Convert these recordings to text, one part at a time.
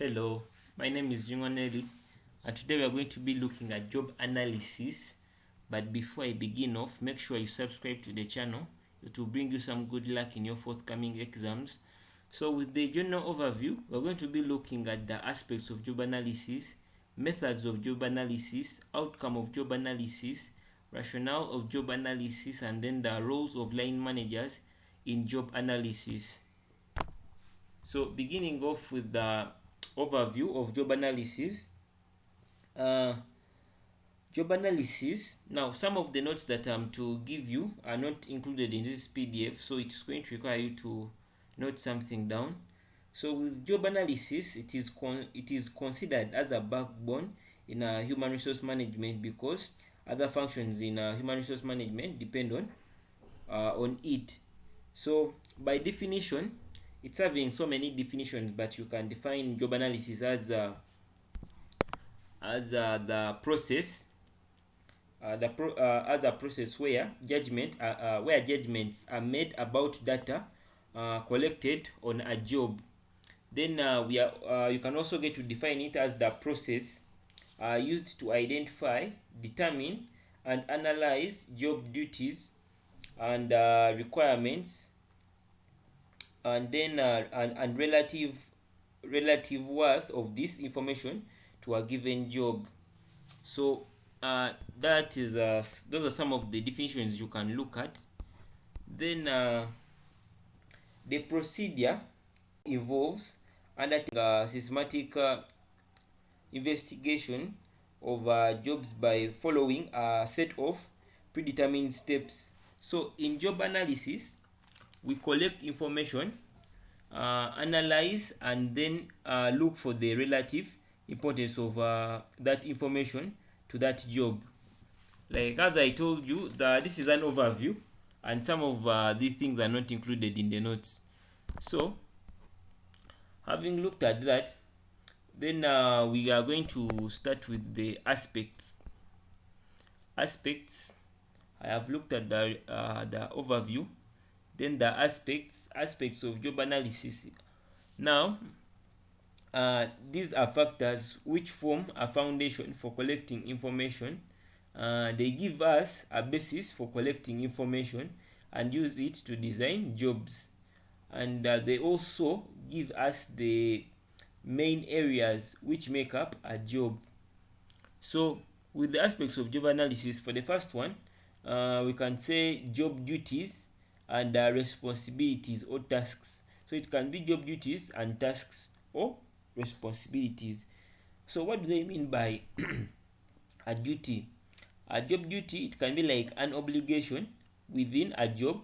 Hello, my name is Jungoneli, and today we are going to be looking at job analysis. But before I begin off, make sure you subscribe to the channel. It will bring you some good luck in your forthcoming exams. So, with the general overview, we're going to be looking at the aspects of job analysis, methods of job analysis, outcome of job analysis, rationale of job analysis, and then the roles of line managers in job analysis. So, beginning off with the overview of job analysis. Uh, Job analysis. Now, some of the notes that I'm to give you are not included in this PDF, so it's going to require you to note something down. So, with job analysis, it is considered as a backbone in human resource management because other functions in human resource management depend on it. So, by definition, it's having so many definitions, but you can define job analysis as the process as a process where judgments are made about data collected on a job. Then you can also get to define it as the process used to identify, determine, and analyze job duties and requirements, and then and relative worth of this information to a given job. So that is those are some of the definitions you can look at. Then the procedure involves undertaking a systematic investigation of jobs by following a set of predetermined steps. So in job analysis, we collect information, analyze, and then look for the relative importance of that information to that job. Like as I told you, this is an overview, and some of these things are not included in the notes. So, having looked at that, then we are going to start with the aspects. Aspects. I have looked at the overview. Then the aspects of job analysis. Now, these are factors which form a foundation for collecting information. They give us a basis for collecting information and use it to design jobs. And they also give us the main areas which make up a job. So, with the aspects of job analysis, for the first one, we can say job duties and responsibilities or tasks. So, it can be job duties and tasks or responsibilities. So, what do they mean by a duty? A job duty, it can be like an obligation within a job,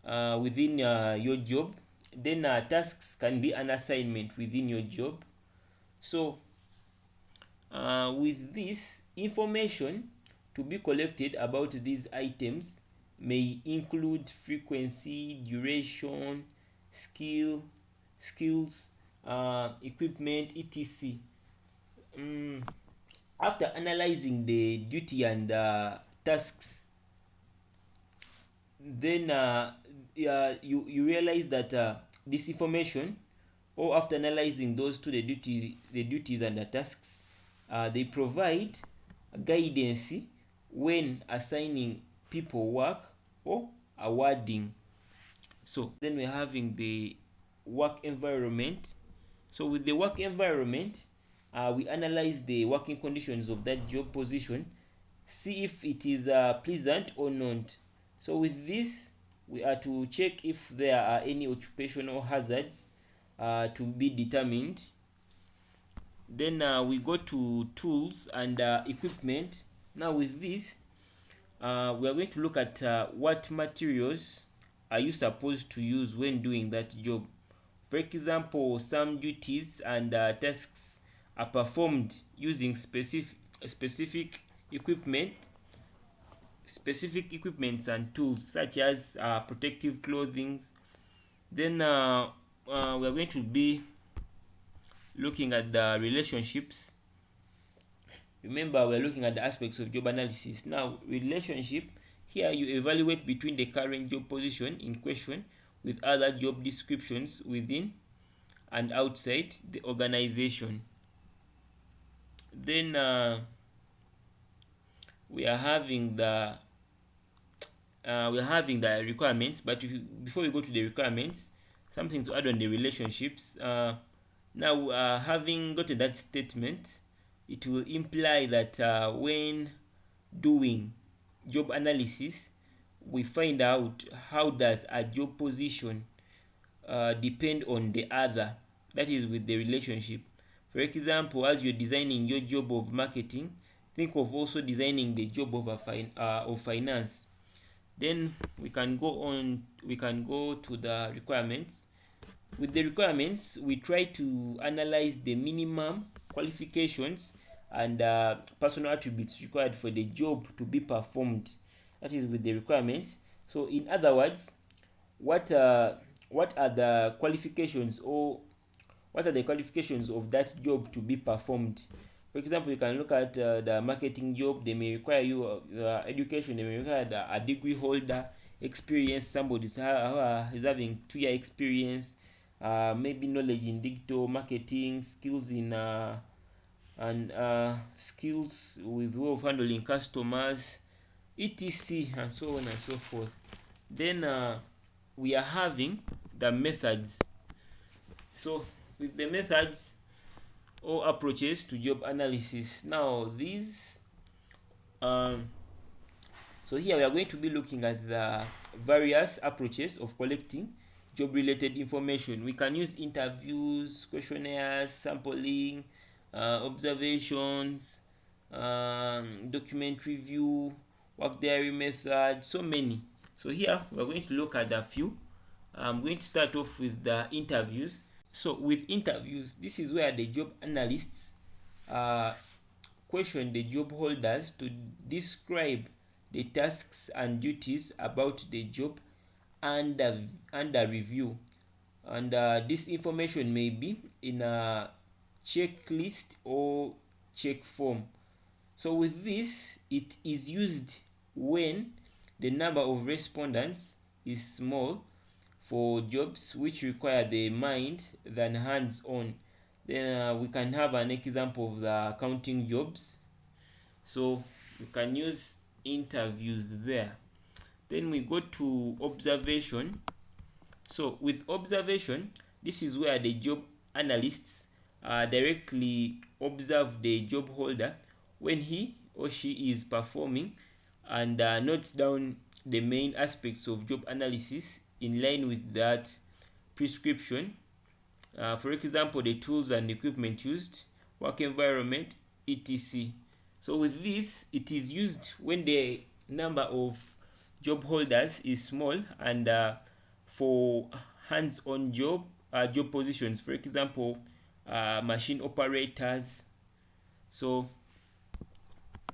within your job. Then tasks can be an assignment within your job. So, with this information to be collected about these items may include frequency, duration, skills, equipment, etc. After analyzing the duty and tasks, then you realize that this information, or after analyzing those two, the duties and the tasks, they provide guidance when assigning people work or awarding. So then we're having the work environment. So with the work environment, we analyze the working conditions of that job position, see if it is pleasant or not. So with this, we are to check if there are any occupational hazards to be determined. Then we go to tools and equipment. Now with this, we are going to look at what materials are you supposed to use when doing that job. For example, some duties and tasks are performed using specific equipments and tools such as protective clothing. Then we are going to be looking at the relationships. Remember, we're looking at the aspects of job analysis. Now, relationship, here you evaluate between the current job position in question with other job descriptions within and outside the organization. Then we are having the requirements. But before we go to the requirements, something to add on the relationships. Now, having gotten that statement, it will imply that when doing job analysis, we find out how does a job position depend on the other, that is with the relationship. For example, as you're designing your job of marketing, think of also designing the job of finance. Then we can go to the requirements. With the requirements, we try to analyze the minimum qualifications and personal attributes required for the job to be performed. That is with the requirements. So in other words, what uh, what are the qualifications, or what are the qualifications of that job to be performed? For example, you can look at the marketing job. They may require you education. They may require a degree holder, experience. Somebody is having 2 year experience, maybe knowledge in digital marketing, skills in and skills with way of handling customers, etc., and so on and so forth. Then we are having the methods. So with the methods or approaches to job analysis, now these um, so here we are going to be looking at the various approaches of collecting job related information. We can use interviews, questionnaires, sampling, observations, document review, work diary method, so many. So here we are going to look at a few. I'm going to start off with the interviews. So with interviews, this is where the job analysts uh, question the job holders to describe the tasks and duties about the job under review. And this information may be in a checklist or check form. So with this, it is used when the number of respondents is small for jobs which require the mind than hands-on. Then we can have an example of the accounting jobs. So you can use interviews there. Then we go to observation. So with observation, this is where the job analysts directly observe the job holder when he or she is performing, and notes down the main aspects of job analysis in line with that prescription. For example, the tools and equipment used, work environment, etc. So with this, it is used when the number of job holders is small, and for hands-on job positions, for example, machine operators. So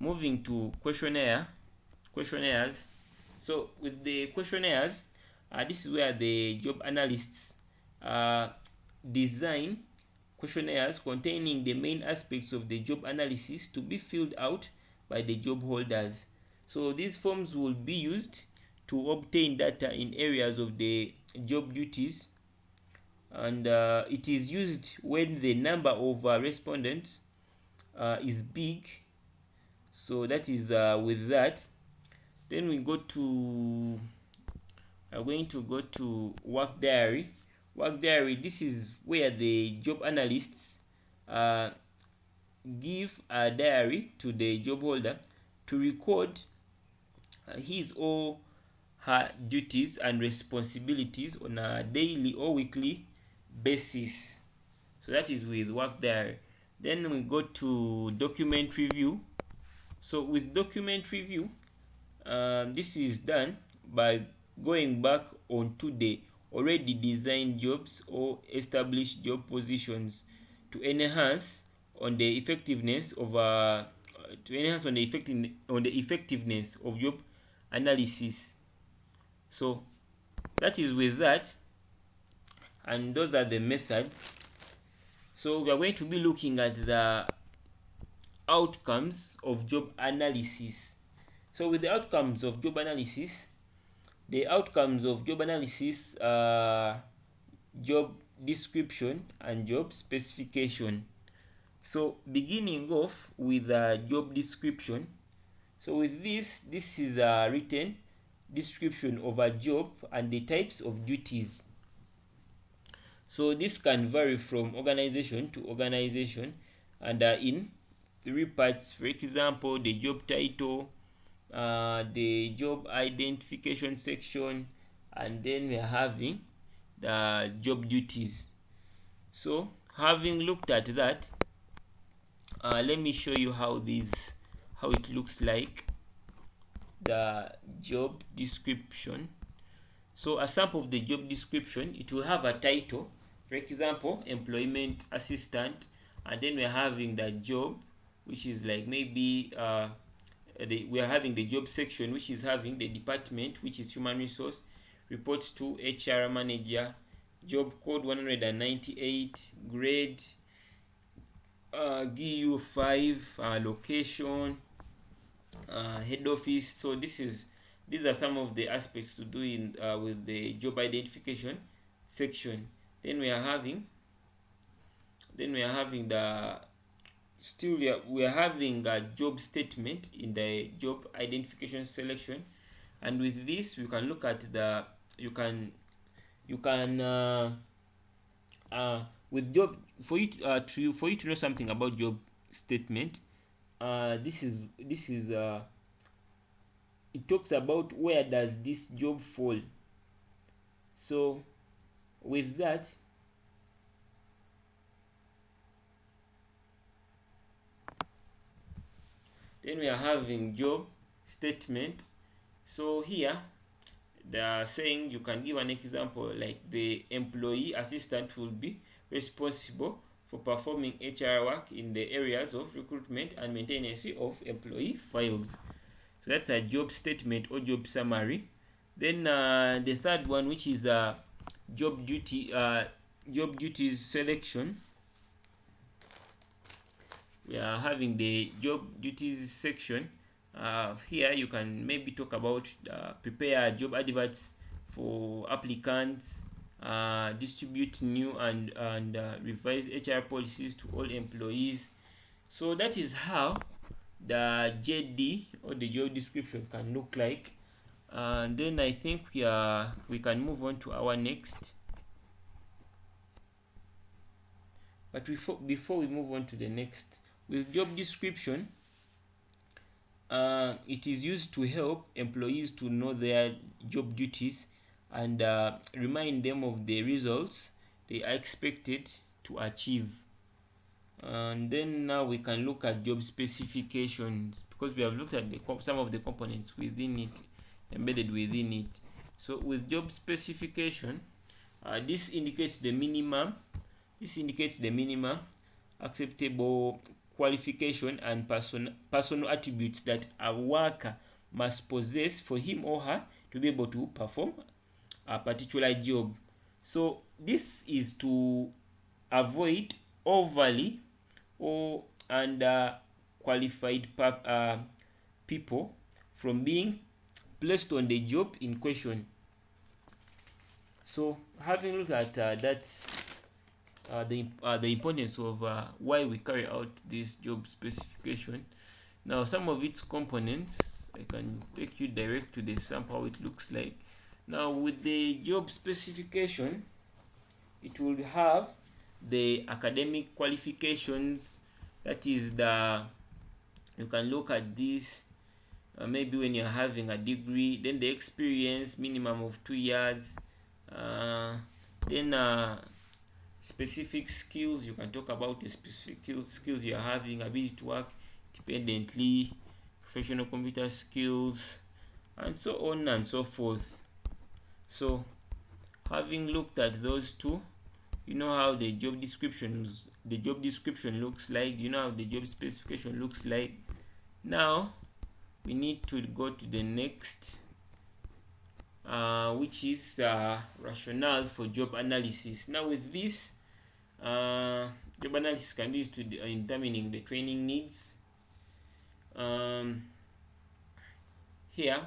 moving to questionnaires. So with the questionnaires, this is where the job analysts design questionnaires containing the main aspects of the job analysis to be filled out by the job holders. So these forms will be used to obtain data in areas of the job duties, and it is used when the number of respondents is big. So that is with that. Then we are going to go to work diary. Work diary, this is where the job analysts give a diary to the job holder to record his or her duties and responsibilities on a daily or weekly basis. So that is with work diary. Then we go to document review. So with document review, this is done by going back onto the already designed jobs or established job positions to enhance on the effectiveness of effectiveness of job analysis. So that is with that, and those are the methods. So we are going to be looking at the outcomes of job analysis. So with the outcomes of job analysis, the outcomes of job analysis job description and job specification. So beginning off with a job description. So with this is a written description of a job and the types of duties. So this can vary from organization to organization and are in three parts. For example, the job title, the job identification section, and then we are having the job duties. So having looked at that, let me show you how it looks like, the job description. So a sample of the job description, it will have a title, for example, employment assistant, and then we're having the job, which is like maybe we are having the job section, which is having the department, which is human resource, reports to HR manager, job code 198, grade, GU5, location, head office. So these are some of the aspects to do in with the job identification section. Then we are having the we are having a job statement in the job identification selection, and with this we can look at the you can with job, for you to know something about job statement. This is it talks about where does this job fall. So with that, then we are having job statement. So here they are saying you can give an example, like the employee assistant will be responsible for performing HR work in the areas of recruitment and maintenance of employee files. So that's a job statement or job summary. Then the third one, which is a job duties selection. We are having the job duties section. Here you can maybe talk about prepare job adverts for applicants, distribute new and revise HR policies to all employees. So that is how the JD or the job description can look like. And then I think we can move on to our next. But before we move on to the next, with job description, it is used to help employees to know their job duties and remind them of the results they are expected to achieve. And then now we can look at job specifications, because we have looked at some of the components within it, embedded within it. So with job specification, this indicates the minimum acceptable qualification and personal attributes that a worker must possess for him or her to be able to perform a particular job. So this is to avoid overly or qualified people from being placed on the job in question. So having looked at the importance of why we carry out this job specification, now some of its components, I can take you direct to the sample how it looks like. Now with the job specification, it will have the academic qualifications. That is you can look at this maybe when you're having a degree, then the experience minimum of 2 years, then specific skills. You can talk about the specific skills you're having, ability to work independently, professional computer skills, and so on and so forth. So having looked at those two, you know how the job description looks like, you know how the job specification looks like. Now we need to go to the next, which is rationale for job analysis. Now with this, job analysis can be used to determining the training needs. Here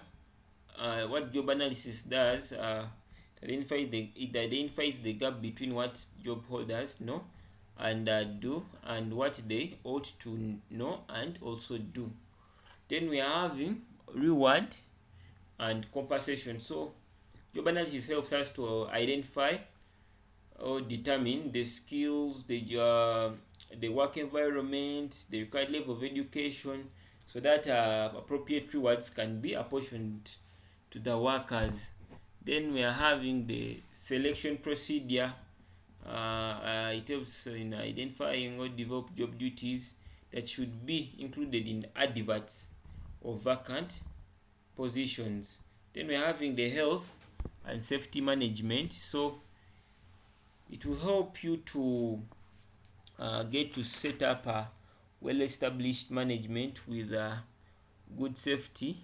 what job analysis does, It identifies the gap between what job holders know and do, and what they ought to know and also do. Then we are having reward and compensation. So job analysis helps us to identify or determine the skills, the work environment, the required level of education, so that appropriate rewards can be apportioned to the workers. Then we are having the selection procedure. It helps in identifying or develop job duties that should be included in adverts or vacant positions. Then we're having the health and safety management. So it will help you to get to set up a well-established management with good safety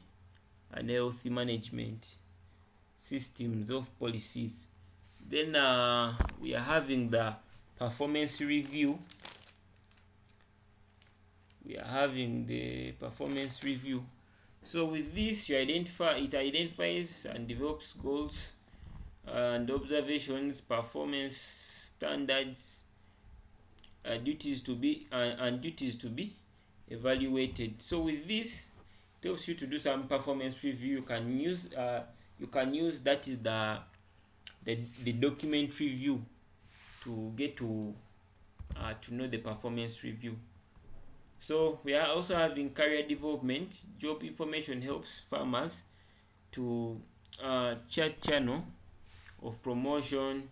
and healthy management systems of policies. Then we are having the performance review. So with this, it identifies and develops goals and observations, performance standards, duties to be evaluated. So with this, it helps you to do some performance review. You can use that is the document review to get to know the performance review. So we are also having career development. Job information helps farmers to chart channel of promotion,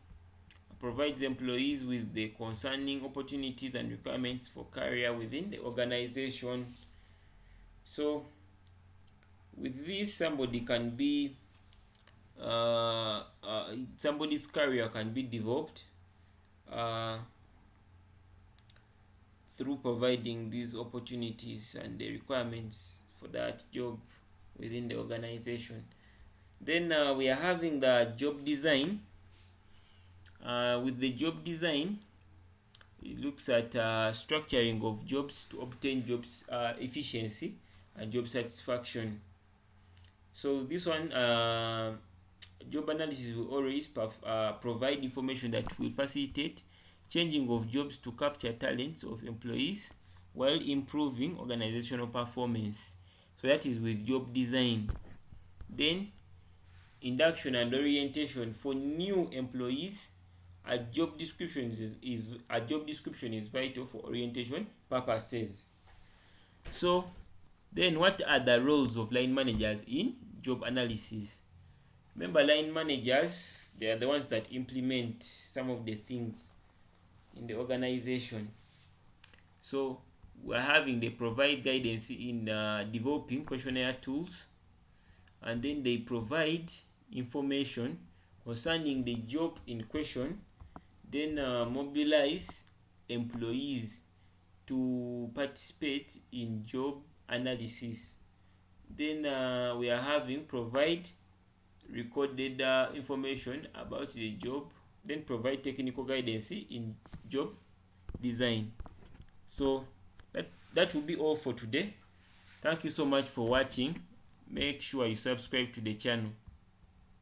provides employees with the concerning opportunities and requirements for career within the organization. So with this, somebody can be somebody's career can be developed through providing these opportunities and the requirements for that job within the organization. Then we are having the job design. With the job design, it looks at structuring of jobs to obtain jobs efficiency and job satisfaction. So this one, job analysis will always provide information that will facilitate changing of jobs to capture talents of employees while improving organizational performance. So that is with job design. Then induction and orientation for new employees. A job description is vital for orientation purposes. So then, what are the roles of line managers in job analysis? Remember, line managers, they are the ones that implement some of the things in the organization. So they provide guidance in developing questionnaire tools, and then they provide information concerning the job in question, then mobilize employees to participate in job analysis. Then we are having provide recorded information about the job, then provide technical guidance in job design. So that will be all for today. Thank you so much for watching. Make sure you subscribe to the channel.